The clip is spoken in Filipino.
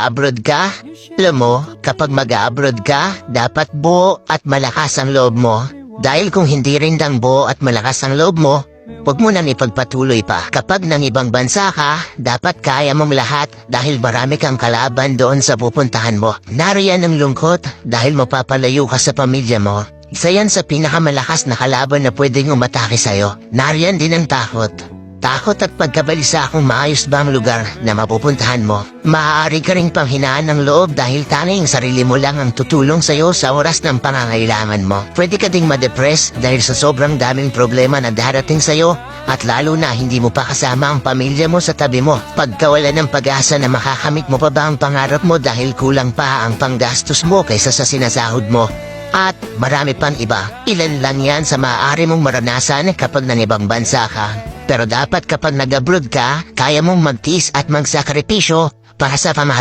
mag-abroad ka? Alam mo, kapag mag-abroad ka, dapat buo at malakas ang loob mo. Dahil kung hindi rin dang buo at malakas ang loob mo, huwag mo nang ipagpatuloy pa. Kapag nang ibang bansa ka, dapat kaya mong lahat dahil marami kang kalaban doon sa pupuntahan mo. Nariyan ang lungkot dahil mapapalayo ka sa pamilya mo. Isa yan sa pinakamalakas na kalaban na pwedeng umatake sa'yo. Nariyan din ang takot. Takot at pagkabalisa kung maayos ba ang lugar na mapupuntahan mo. Maaari ka ring panghinaan ng loob dahil tanging sarili mo lang ang tutulong sa'yo sa oras ng pangangailangan mo. Pwede ka ding ma-depress dahil sa sobrang daming problema na darating sa'yo at lalo na hindi mo pa kasama ang pamilya mo sa tabi mo. Pagkawala ng pag-asa na makakamit mo pa ba ang pangarap mo dahil kulang pa ang panggastos mo kaysa sa sinasahod mo. At marami pang iba. Ilan lang yan sa maaari mong maranasan kapag nang ibang bansa ka. Pero dapat kapag nag-abroad ka, kaya mong magtiis at magsakripisyo para sa pamahal.